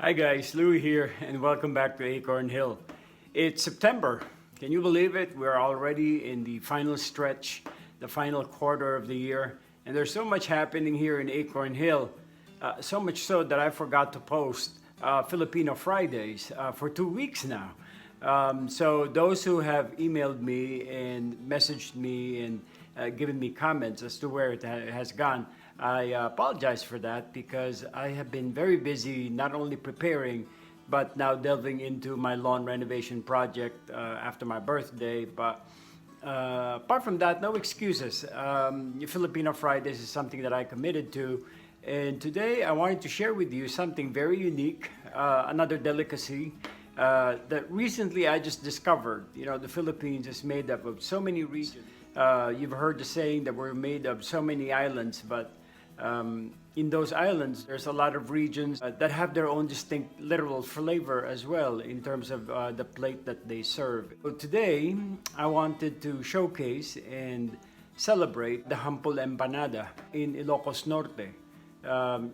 Hi guys, Louie here, and welcome back to Acorn Hill. It's September. Can you believe it? We're already in the final stretch, the final quarter of the year, and there's so much happening here in Acorn Hill. So much so that I forgot to post Filipino Fridays for 2 weeks now. So those who have emailed me and messaged me and given me comments as to where it has gone, I apologize for that because I have been very busy not only preparing but now delving into my lawn renovation project after my birthday. But apart from that, no excuses. Filipino Fridays is something that I committed to. And today I wanted to share with you something very unique, another delicacy that recently I just discovered. You know, the Philippines is made up of so many regions. You've heard the saying that we're made of so many islands, but in those islands, there's a lot of regions that have their own distinct literal flavor as well in terms of the plate that they serve. So today, I wanted to showcase and celebrate the humble empanada in Ilocos Norte.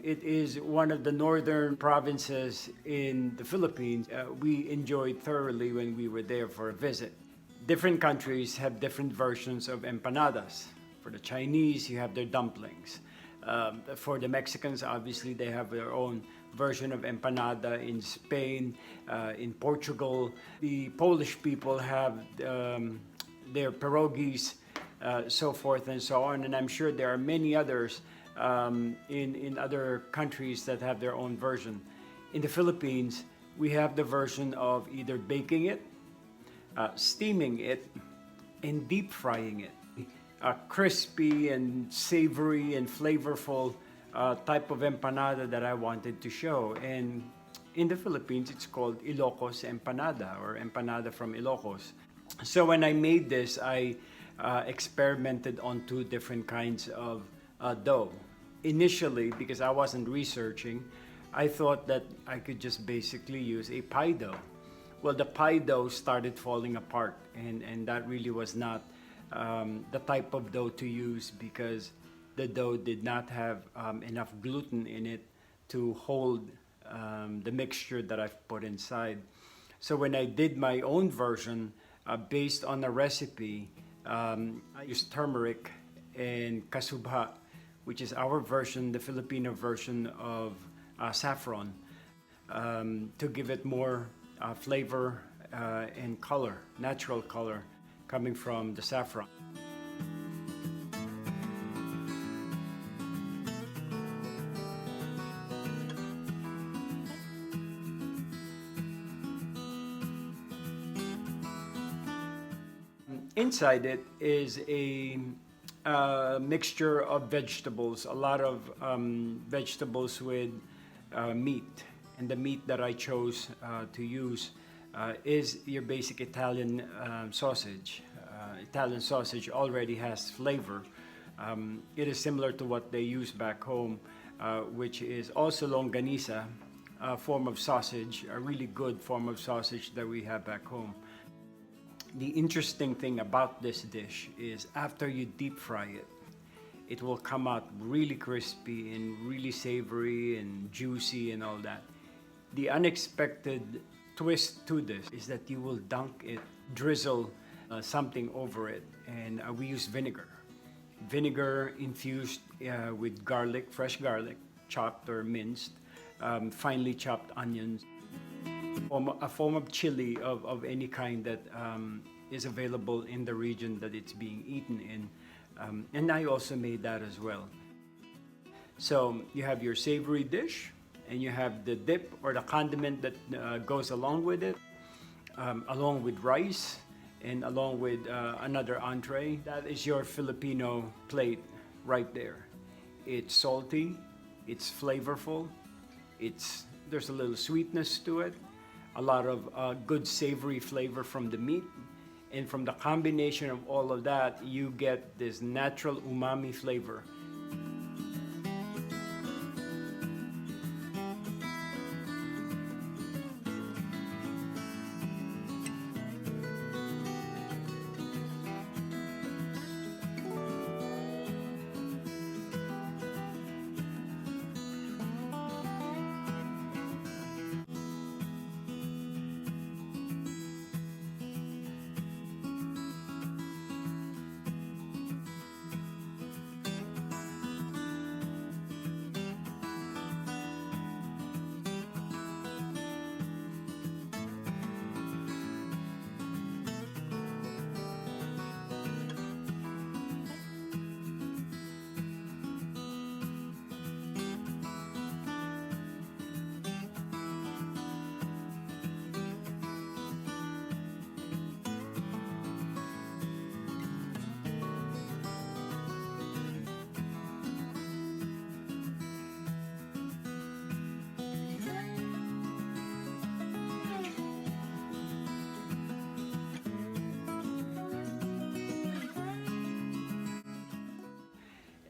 It is one of the northern provinces in the Philippines. We enjoyed thoroughly when we were there for a visit. Different countries have different versions of empanadas. For the Chinese, you have their dumplings. For the Mexicans, obviously, they have their own version of empanada. In Spain, in Portugal, the Polish people have their pierogies, so forth and so on. And I'm sure there are many others in other countries that have their own version. In the Philippines, we have the version of either baking it, steaming it, and deep frying it. A crispy and savory and flavorful type of empanada that I wanted to show. And in the Philippines, it's called Ilocos Empanada, or empanada from Ilocos. So when I made this, I experimented on two different kinds of dough. Initially, because I wasn't researching, I thought that I could just basically use a pie dough. Well, the pie dough started falling apart, and that really was not the type of dough to use because the dough did not have enough gluten in it to hold the mixture that I've put inside. So when I did my own version based on a recipe, I used turmeric and Casubha, which is our version, the Filipino version of saffron, to give it more flavor and color, natural color coming from the saffron. Inside it is a mixture of vegetables, a lot of vegetables with meat. And the meat that I chose to use is your basic Italian sausage. Italian sausage already has flavor. It is similar to what they use back home, which is also longganisa, a form of sausage, a really good form of sausage that we have back home. The interesting thing about this dish is after you deep fry it, it will come out really crispy and really savory and juicy and all that. The unexpected twist to this is that you will dunk it, drizzle something over it, and we use vinegar. Vinegar infused with garlic, fresh garlic, chopped or minced, finely chopped onions, a form of chili of any kind that is available in the region that it's being eaten in. And I also made that as well. So you have your savory dish, and you have the dip or the condiment that goes along with it, along with rice, and along with another entree. That is your Filipino plate right there. It's salty, it's flavorful, there's a little sweetness to it, a lot of good savory flavor from the meat, and from the combination of all of that, you get this natural umami flavor.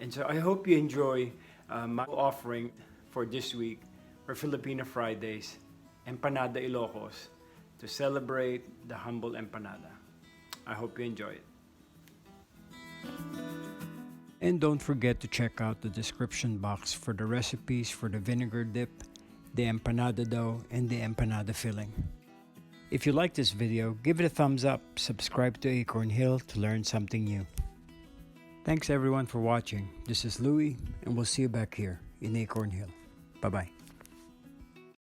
And so I hope you enjoy my offering for this week for Filipino Fridays, Empanada Ilocos, to celebrate the humble empanada. I hope you enjoy it. And don't forget to check out the description box for the recipes for the vinegar dip, the empanada dough, and the empanada filling. If you like this video, give it a thumbs up, subscribe to Acorn Hill to learn something new. Thanks everyone for watching. This is Louie, and we'll see you back here in Acorn Hill. Bye-bye.